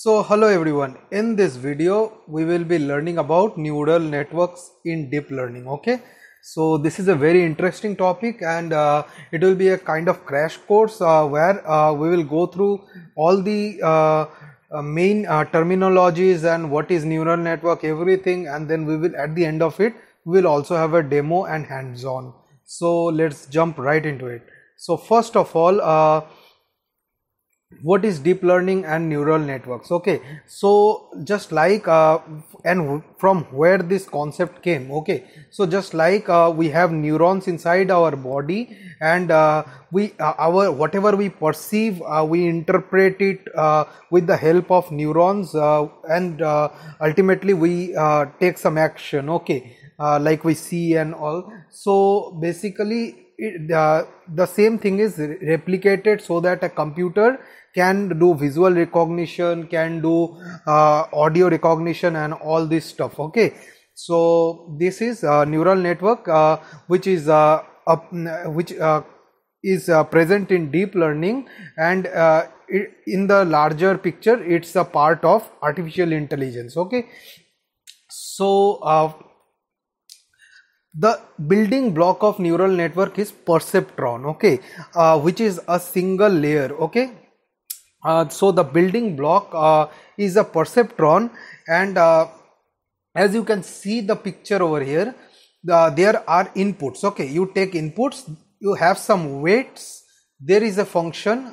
So hello everyone, in this video we will be learning about neural networks in deep learning. Okay, so this is a very interesting topic and it will be a kind of crash course where we will go through all the main terminologies and what is neural network, everything, and then we will at the end of it we will also have a demo and hands-on. So let's jump right into it. So first of all, what is deep learning and neural networks? Okay, so just like and from where this concept came. Okay, so just like we have neurons inside our body, and our whatever we perceive, we interpret it with the help of neurons, and ultimately we take some action. Okay, like we see and all. So basically the same thing is replicated so that a computer can do visual recognition, can do audio recognition and all this stuff. Okay, so this is a neural network which is present in deep learning, and in the larger picture it's a part of artificial intelligence. Okay, so the building block of neural network is perceptron. Okay, which is a single layer. Okay, so the building block is a perceptron, and as you can see the picture over here, there are inputs. Okay, you take inputs, you have some weights, there is a function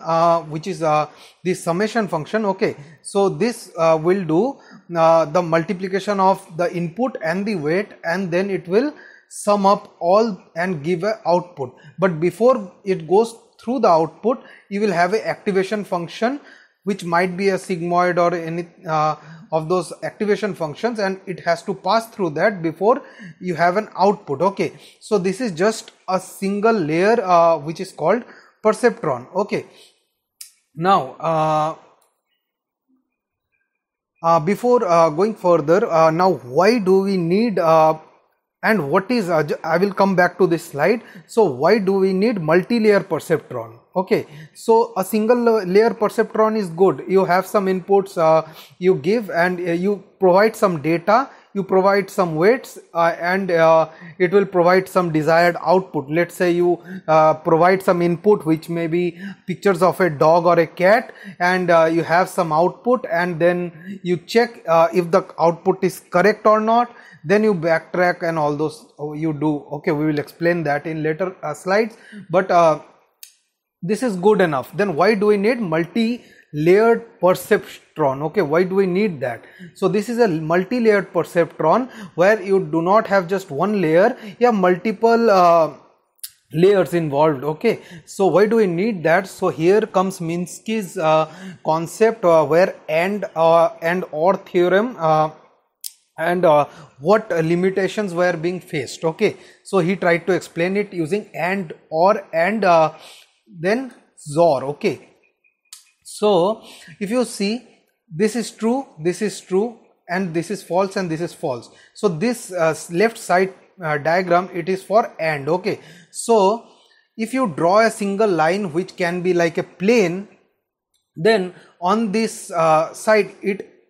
which is the summation function. Okay, so this will do the multiplication of the input and the weight, and then it will sum up all and give a output. But before it goes through the output, you will have a activation function which might be a sigmoid or any of those activation functions, and it has to pass through that before you have an output. Okay, so this is just a single layer which is called perceptron. Okay, now before going further, now why do we need and what is I will come back to this slide. So why do we need multi-layer perceptron? Okay, so a single layer perceptron is good. You have some inputs, you give, and you provide some data, you provide some weights, and it will provide some desired output. Let's say you provide some input which may be pictures of a dog or a cat, and you have some output, and then you check if the output is correct or not, then you backtrack and all those you do. Okay, we will explain that in later slides, but this is good enough. Then why do we need multi-layered perceptron? Okay, why do we need that? So this is a multi-layered perceptron where you do not have just one layer, you have multiple layers involved. Okay, so why do we need that? So here comes Minsky's concept where and or theorem and what limitations were being faced. Okay, so he tried to explain it using and or and then XOR. Okay, so if you see, this is true, and this is false, and this is false. So this left side diagram, it is for AND. Okay, so if you draw a single line which can be like a plane, then on this side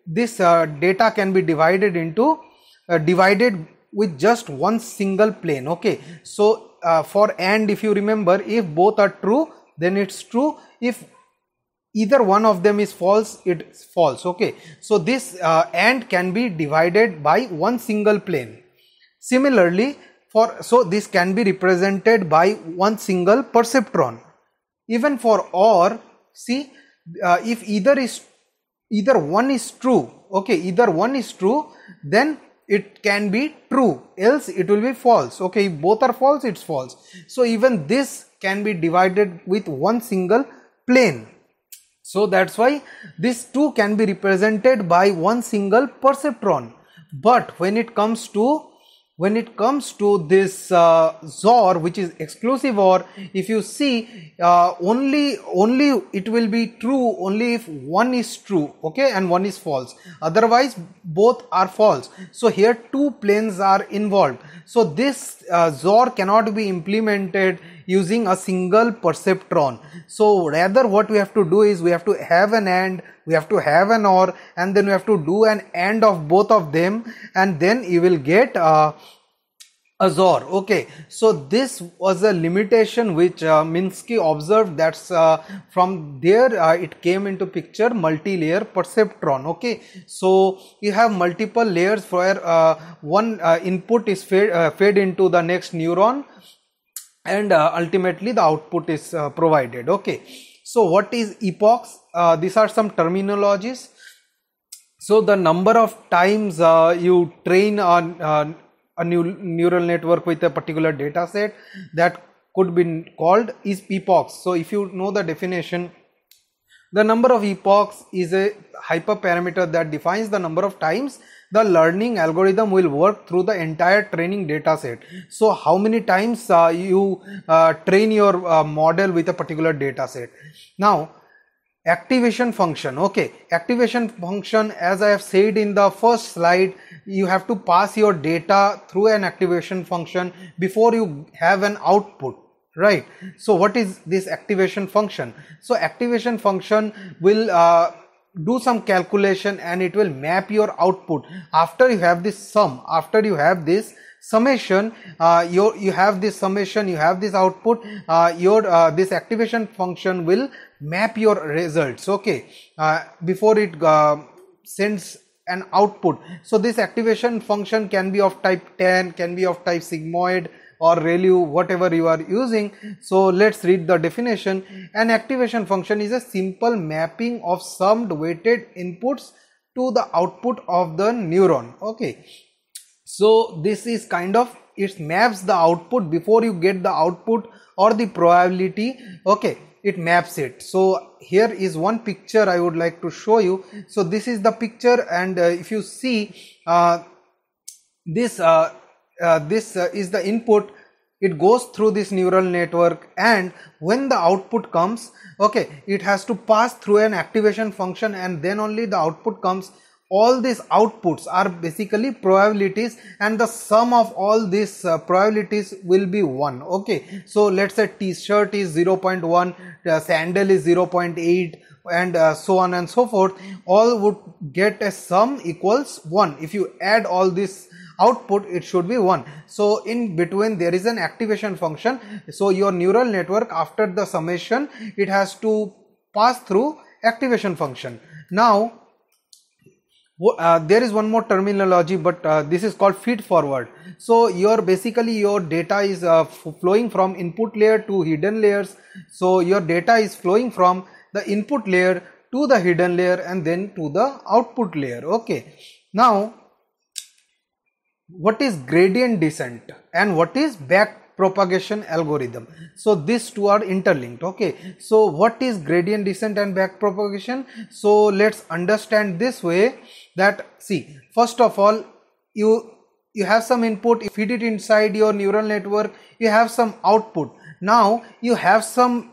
this data can be divided into divided with just one single plane. Okay, so for AND, if you remember, if both are true then it's true, if either one of them is false, it's false. Okay, so this AND can be divided by one single plane. Similarly, so this can be represented by one single perceptron. Even for OR, see, if either one is true, okay, either one is true, then it can be true, else it will be false. Okay, if both are false, it's false. So even this can be divided with one single plane. So that's why these two can be represented by one single perceptron. But when it comes to this XOR, which is exclusive OR, if you see, only it will be true only if one is true, okay, and one is false. Otherwise both are false. So here two planes are involved. So this XOR cannot be implemented using a single perceptron. So rather what we have to do is we have to have an AND, we have to have an OR, and then we have to do an AND of both of them, and then you will get a XOR. Okay, so this was a limitation which Minsky observed. That's from there it came into picture multi-layer perceptron. Okay, so you have multiple layers where one input is fed into the next neuron, and ultimately the output is provided. Okay, so what is epochs? These are some terminologies. So the number of times you train on a neural network with a particular data set, that could be called is epochs. So if you know the definition, the number of epochs is a hyperparameter that defines the number of times the learning algorithm will work through the entire training data set. So how many times you train your model with a particular data set. Now activation function. Okay, activation function, as I have said in the first slide, you have to pass your data through an activation function before you have an output, right? So what is this activation function? So activation function will do some calculation and it will map your output. After you have this sum, after you have this summation, you have this summation, you have this output, this activation function will map your results. Okay, before it sends an output. So this activation function can be of type 10, can be of type sigmoid or ReLU, whatever you are using. So let's read the definition. An activation function is a simple mapping of summed weighted inputs to the output of the neuron. Okay, so this is kind of, it maps the output before you get the output or the probability. Okay, it maps it. So here is one picture I would like to show you. So this is the picture, and if you see this is the input. It goes through this neural network, and when the output comes, okay, it has to pass through an activation function, and then only the output comes. All these outputs are basically probabilities, and the sum of all these probabilities will be 1. Okay, so let's say t-shirt is 0.1, sandal is 0.8, and so on and so forth. All would get a sum equals 1. If you add all this output, it should be 1. So in between there is an activation function. So your neural network, after the summation, it has to pass through activation function. Now there is one more terminology, but this is called feed forward. So basically your data is flowing from input layer to hidden layers. So your data is flowing from the input layer to the hidden layer and then to the output layer. Okay, now what is gradient descent and what is back propagation algorithm? So these two are interlinked. Okay, so what is gradient descent and back propagation? So let's understand this way, that see, first of all, you have some input, you feed it inside your neural network, you have some output. Now you have some,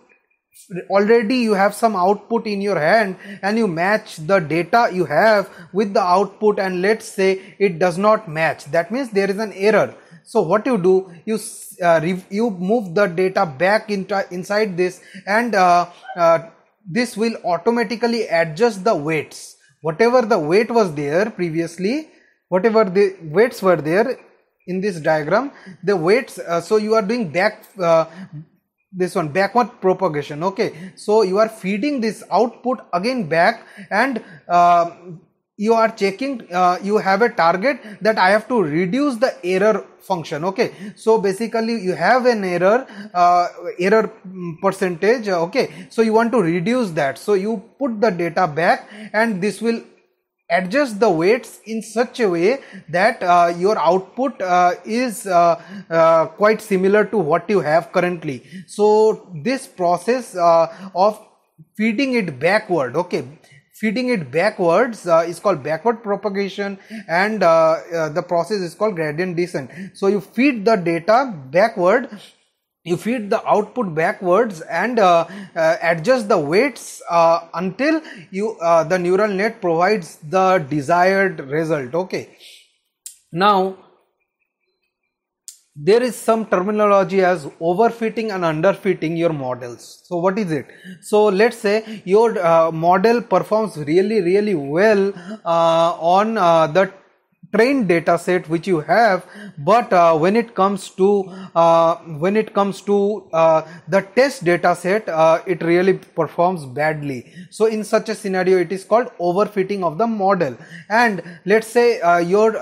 already you have some output in your hand, and you match the data you have with the output, and let's say it does not match. That means there is an error. So what you do, you move the data back inside this, and this will automatically adjust the weights. Whatever the weight was there previously, whatever the weights were there in this diagram, the weights, so you are doing backward propagation. Okay, so you are feeding this output again back, and you are checking, you have a target that I have to reduce the error function. Okay, so basically you have an error percentage. Okay, so you want to reduce that, so you put the data back, and this will adjust the weights in such a way that your output is quite similar to what you have currently. So this process of feeding it backward, okay, feeding it backwards is called backward propagation, and the process is called gradient descent. So you feed the data backward, you feed the output backwards, and adjust the weights until the neural net provides the desired result. Okay, now there is some terminology as overfitting and underfitting your models. So what is it? So let's say your model performs really well on the trained data set which you have, but when it comes to the test data set, it really performs badly. So in such a scenario, it is called overfitting of the model. And let's say your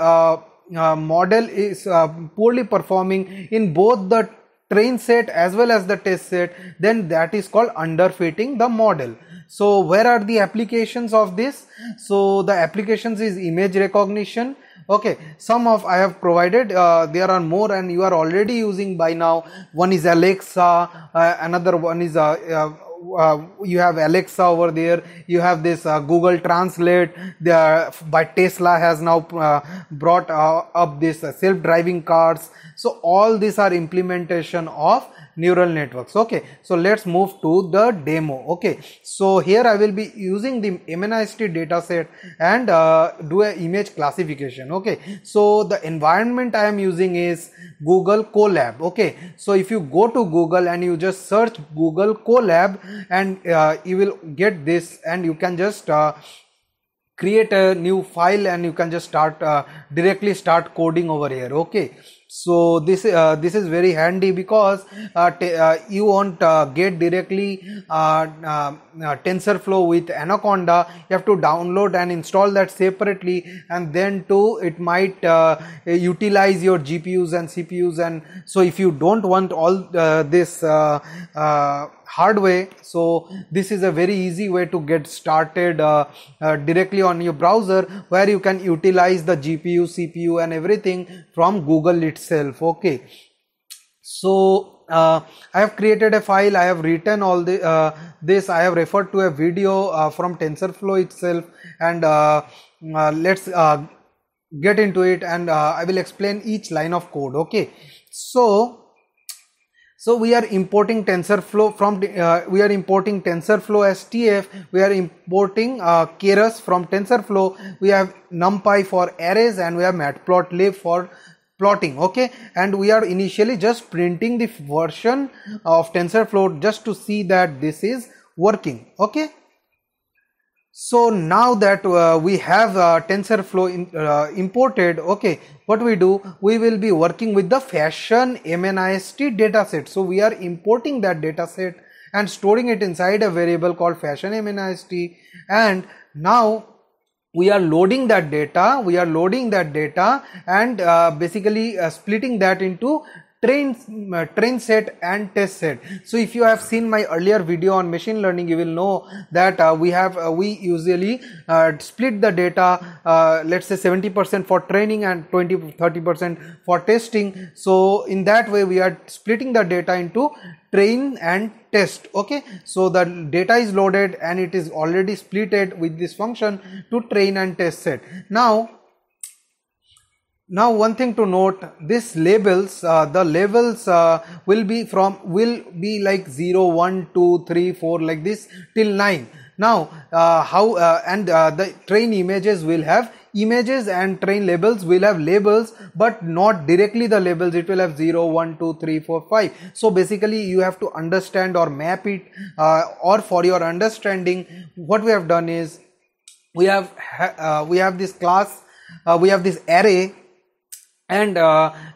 model is poorly performing in both the train set as well as the test set, then that is called underfitting the model. So where are the applications of this? So the applications is image recognition. Okay, some of I have provided, there are more and you are already using by now. One is Alexa, another one is you have Alexa over there, you have this Google Translate, by Tesla has now brought up this self-driving cars. So all these are implementation of neural networks. Okay, so let's move to the demo. Okay, so here I will be using the MNIST data set and do a image classification. Okay, so the environment I am using is Google Colab. Okay, so if you go to Google and you just search Google Colab, and you will get this, and you can just create a new file and you can just start directly start coding over here. Okay, so this is very handy because you won't get directly TensorFlow with Anaconda. You have to download and install that separately, and then too it might utilize your GPUs and CPUs. And so if you don't want all this hardware, so this is a very easy way to get started directly on your browser, where you can utilize the GPU, CPU and everything from Google itself. Okay, so I have created a file, I have written all the this, I have referred to a video from TensorFlow itself, and let's get into it, and I will explain each line of code. Okay, so we are importing TensorFlow from we are importing TensorFlow as TF. We are importing Keras from TensorFlow. We have NumPy for arrays, and we have Matplotlib for plotting. Okay, and we are initially just printing the version of TensorFlow just to see that this is working. Okay, so now that we have TensorFlow imported, okay, what we do, we will be working with the Fashion MNIST dataset. So we are importing that dataset and storing it inside a variable called Fashion MNIST, and now we are loading that data. And basically splitting that into train set and test set. So if you have seen my earlier video on machine learning, you will know that we usually split the data, let's say 70% for training and 20-30% for testing. So in that way we are splitting the data into train and test. Okay, so the data is loaded and it is already splitted with this function to train and test set. Now one thing to note, this labels, the labels will be like 0, 1, 2, 3, 4 like this till 9. Now the train images will have images and train labels will have labels, but not directly the labels. It will have 0, 1, 2, 3, 4, 5. So basically you have to understand or map it, or for your understanding, what we have done is we have this class, we have this array, and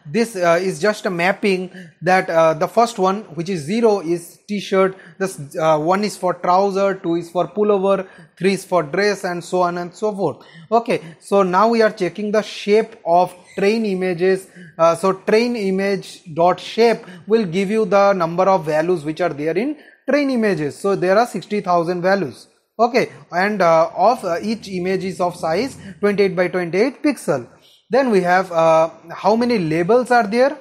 this is just a mapping that the first one, which is 0, is t-shirt, this 1 is for trouser, 2 is for pullover, 3 is for dress, and so on and so forth. Okay, so now we are checking the shape of train images. So train image dot shape will give you the number of values which are there in train images. So there are 60,000 values. Okay, and of each image is of size 28 by 28 pixel. Then we have how many labels are there.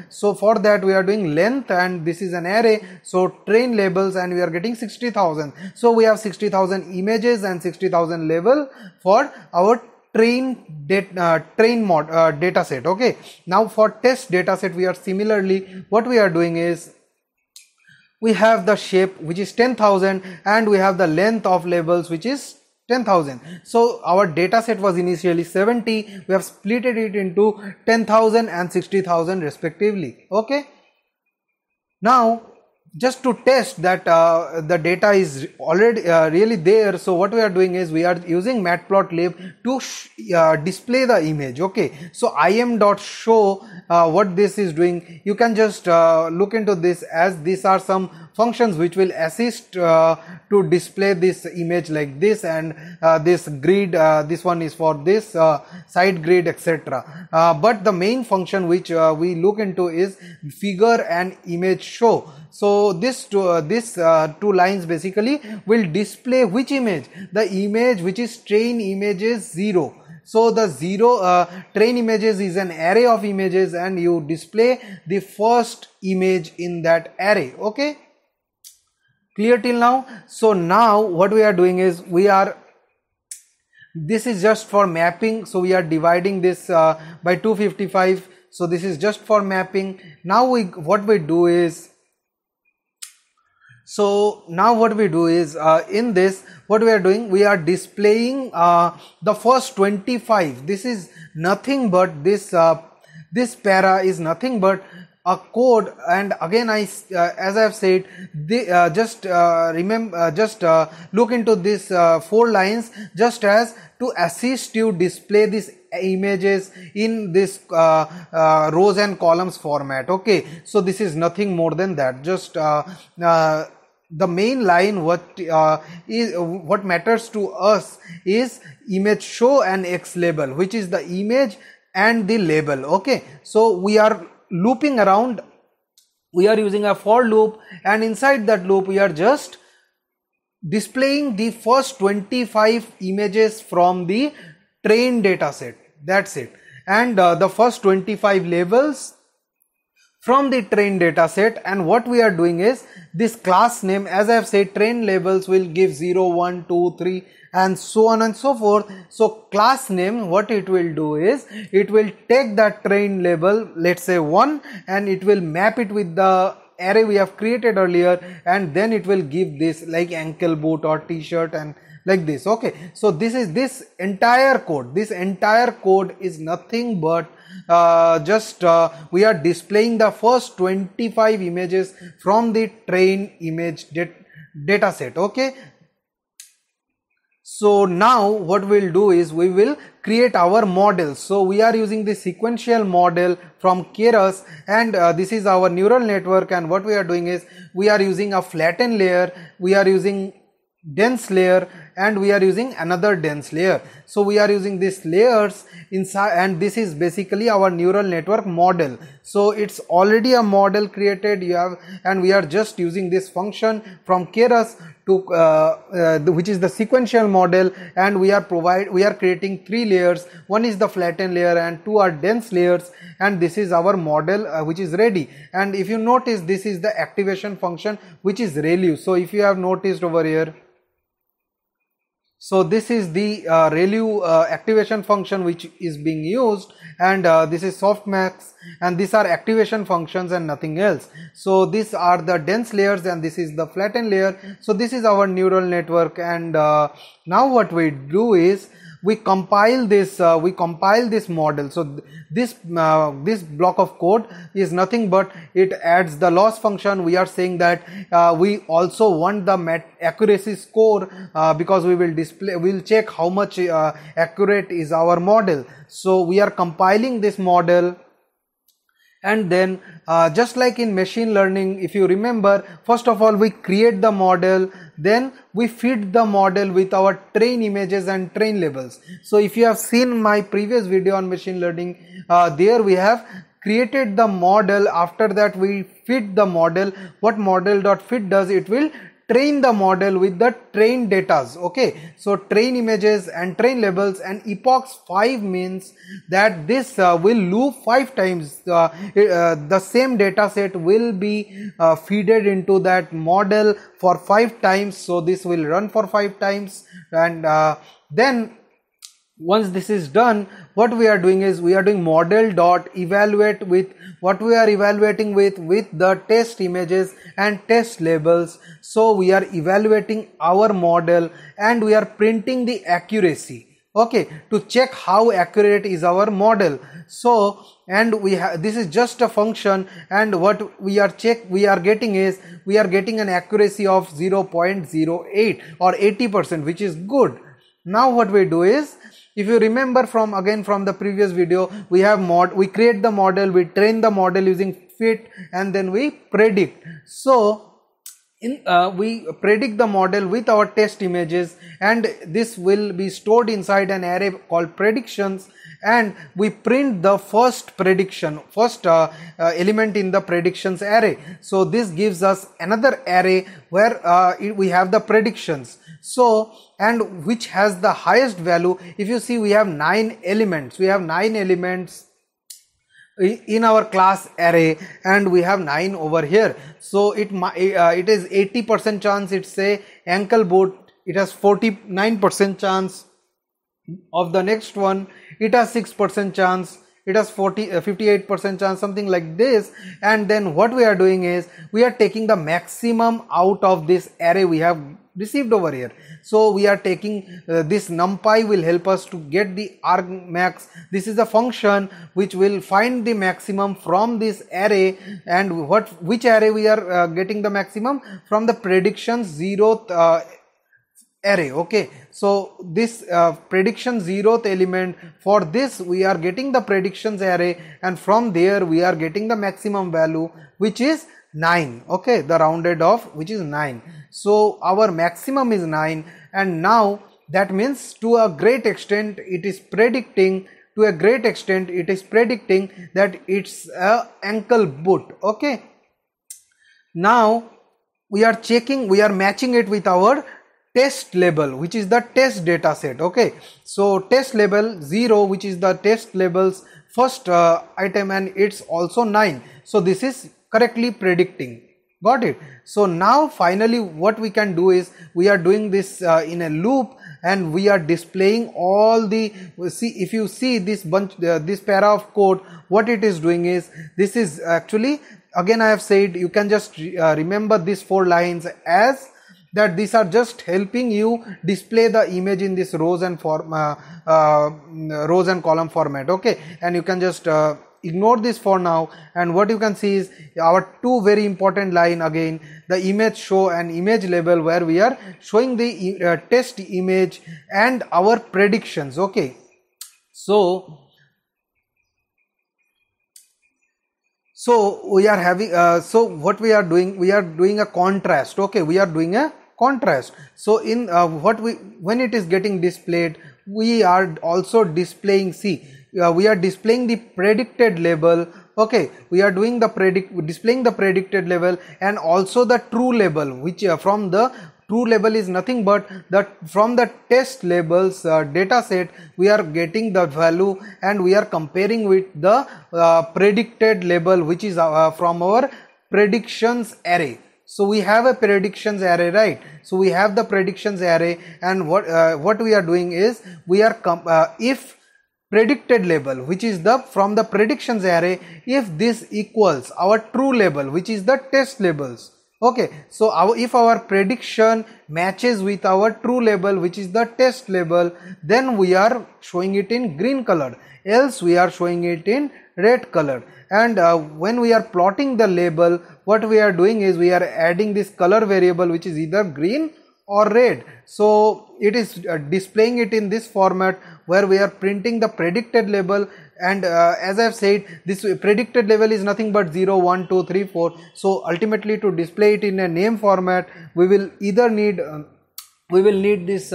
So for that we are doing length, and this is an array, so train labels, and we are getting 60,000. So we have 60,000 images and 60,000 label for our train data set. Okay, now for test data set, we are similarly, what we are doing is we have the shape which is 10,000 and we have the length of labels which is 10,000. So our data set was initially 70. We have split it into 10,000 and 60,000 respectively. Okay. Now, just to test that the data is already really there, so what we are doing is we are using matplotlib to display the image. Okay, so im.show, what this is doing, you can just look into this, as these are some functions which will assist to display this image like this, and this grid, this one is for this side grid, etc. But the main function which we look into is figure and image show. So this two lines basically will display which image? The image which is train image is 0. So the 0 train images is an array of images, and you display the first image in that array. Okay, clear till now? So now what we are doing is this is just for mapping, so we are dividing this by 255. So this is just for mapping. Now what we do is in this, what we are doing, we are displaying the first 25. This is nothing but this para is nothing but a code. And again, as I have said, look into this 4 lines just as to assist you display these images in this rows and columns format. Okay, so this is nothing more than that. Just the main line, what matters to us is image show and x label, which is the image and the label. Okay, so we are looping around, we are using a for loop, and inside that loop we are just displaying the first 25 images from the train data set. That's it. And the first 25 labels from the train data set. And what we are doing is this class name, as I have said, train labels will give 0, 1, 2, 3 and so on and so forth. So class name, what it will do is it will take that train label, let's say 1, and it will map it with the array we have created earlier, and then it will give this like ankle boot or t-shirt and like this. Okay, so this is this entire code. This entire code is nothing but we are displaying the first 25 images from the train image data set. Okay, so now what we'll do is we will create our model. So we are using the sequential model from Keras, and this is our neural network. And what we are doing is we are using a flattened layer, we are using dense layer, and we are using another dense layer. So we are using these layers inside, and this is basically our neural network model. So it's already a model created, and we are just using this function from Keras to which is the sequential model, and we are creating 3 layers. One is the flattened layer and 2 are dense layers, and this is our model which is ready. And if you notice, this is the activation function which is ReLU. So if you have noticed over here, so this is the ReLU activation function which is being used, and this is softmax, and these are activation functions and nothing else. So these are the dense layers and this is the flattened layer. So this is our neural network, and now what we do is we compile this model. So this block of code is nothing but it adds the loss function. We are saying that we also want the accuracy score because we'll check how much accurate is our model. So we are compiling this model, and then just like in machine learning, if you remember, first of all we create the model, then we feed the model with our train images and train labels. So if you have seen my previous video on machine learning, there we have created the model. After that we feed the model. What model.fit does, it will train the model with the train datas. Okay, so train images and train labels, and epochs 5 means that this will loop 5 times. The same data set will be feeded into that model for 5 times. So this will run for 5 times, and then once this is done, what we are doing is we are doing model dot evaluate with what we are evaluating with the test images and test labels. So we are evaluating our model and we are printing the accuracy, okay, to check how accurate is our model. So and we have, this is just a function, and what we are getting is we are getting an accuracy of 0.08 or 80%, which is good. Now what we do is, if you remember from the previous video, we create the model, we train the model using fit, and then we predict. So we predict the model with our test images, and this will be stored inside an array called predictions, and we print the first element in the predictions array. So this gives us another array where we have the predictions, so and which has the highest value. If you see, we have 9 elements. We have 9 elements in our class array, and we have 9 over here. So it is 80% chance it's a ankle boot. It has 49% chance of the next one. It has 6% chance. It has 58% chance, something like this. And then what we are doing is we are taking the maximum out of this array we have received over here. So we are taking this numpy will help us to get the argmax. This is a function which will find the maximum from this array, and which array we are getting the maximum from the predictions 0th array. Okay, so this prediction 0th element, for this we are getting the predictions array, and from there we are getting the maximum value, which is 9. Okay, the rounded off, which is 9. So our maximum is 9, and now that means to a great extent it is predicting that it's a ankle boot. Okay, now we are matching it with our test label, which is the test data set. Okay, so test label 0, which is the test label's first item, and it's also 9. So this is correctly predicting. Got it? So now finally what we can do is we are doing this in a loop, and we are displaying all the, if you see this bunch, this para of code, what it is doing is, this is actually, again I have said, you can just remember these 4 lines as that these are just helping you display the image in this rows and column format. Okay, and you can just ignore this for now, and what you can see is our 2 very important line again, the image show and image label, where we are showing the test image and our predictions. Okay, so we are having so what we are doing a contrast. Okay, we are doing a contrast. So in when it is getting displayed, we are also displaying, we are displaying the predicted label. Okay, we are doing displaying the predicted label and also the true label, which from the true label is nothing but that from the test labels data set we are getting the value, and we are comparing with the predicted label, which is from our predictions array. So we have a predictions array, right? So we have the predictions array, and what we are doing is we are if predicted label, which is from the predictions array, if this equals our true label, which is the test labels. Okay, so if our prediction matches with our true label, which is the test label, then we are showing it in green color, else we are showing it in red color. And when we are plotting the label, what we are doing is we are adding this color variable, which is either green or red. So it is displaying it in this format, where we are printing the predicted label, and as I have said, this predicted label is nothing but 0, 1, 2, 3, 4. So ultimately, to display it in a name format, we will either need this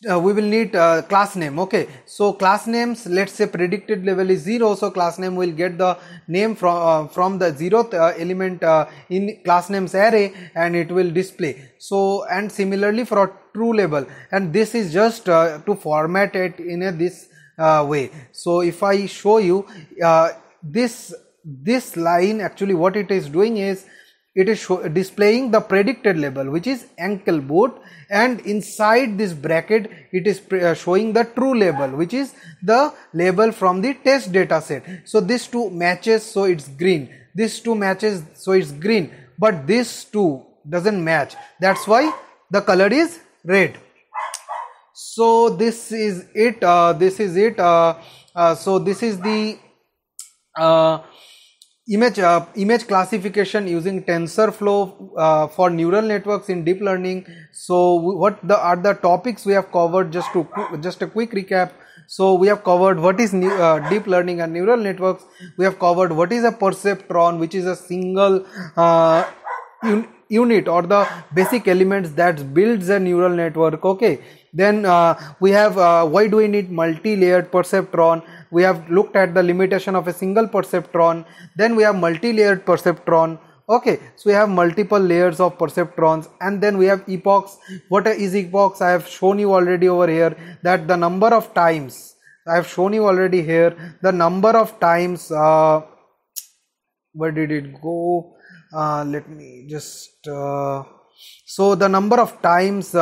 we will need class name. Okay, so class names, let's say predicted level is 0, so class name will get the name from the 0th element in class names array, and it will display. So and similarly for a true label, and this is just to format it in this way. So if I show you this line, actually what it is doing is it is displaying the predicted label, which is ankle boot, and inside this bracket it is showing the true label, which is the label from the test data set. So this two matches, so it's green. This two matches, so it's green, but this two doesn't match. That's why the color is red. So this is it. So this is the image classification using TensorFlow for neural networks in deep learning. So what are the topics we have covered? Just a quick recap. So we have covered what is deep learning and neural networks. We have covered what is a perceptron, which is a single unit or the basic elements that builds a neural network. Okay, then we have why do we need multi-layered perceptron. We have looked at the limitation of a single perceptron. Then we have multi-layered perceptron. Okay, so we have multiple layers of perceptrons, and then we have epochs. What is epochs? I have shown you already over here that the number of times, I have shown you already here the number of times, where did it go? Let me just so the number of times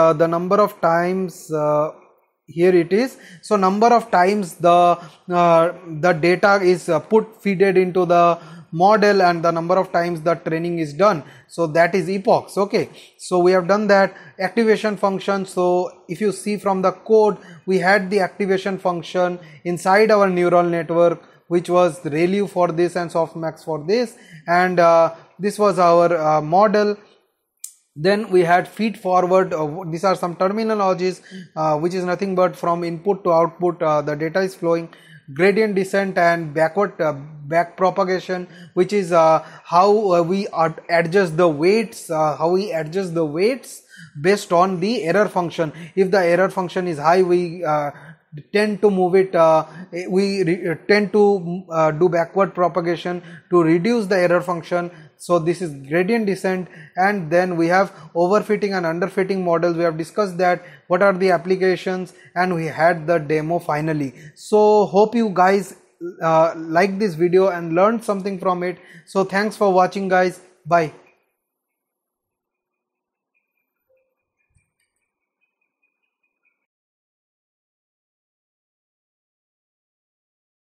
here it is. So number of times the data is feeded into the model, and the number of times the training is done. So that is epochs. Okay, so we have done that. Activation function. So if you see from the code, we had the activation function inside our neural network, which was ReLU for this and softmax for this, and this was our model. Then we had feed forward. These are some terminologies, which is nothing but from input to output the data is flowing. Gradient descent and back propagation, which is how we adjust the weights, based on the error function. If the error function is high, we tend to move it, tend to do backward propagation to reduce the error function. So this is gradient descent. And then we have overfitting and underfitting models. We have discussed that, what are the applications, and we had the demo finally. So hope you guys like this video and learned something from it. So thanks for watching guys. Bye.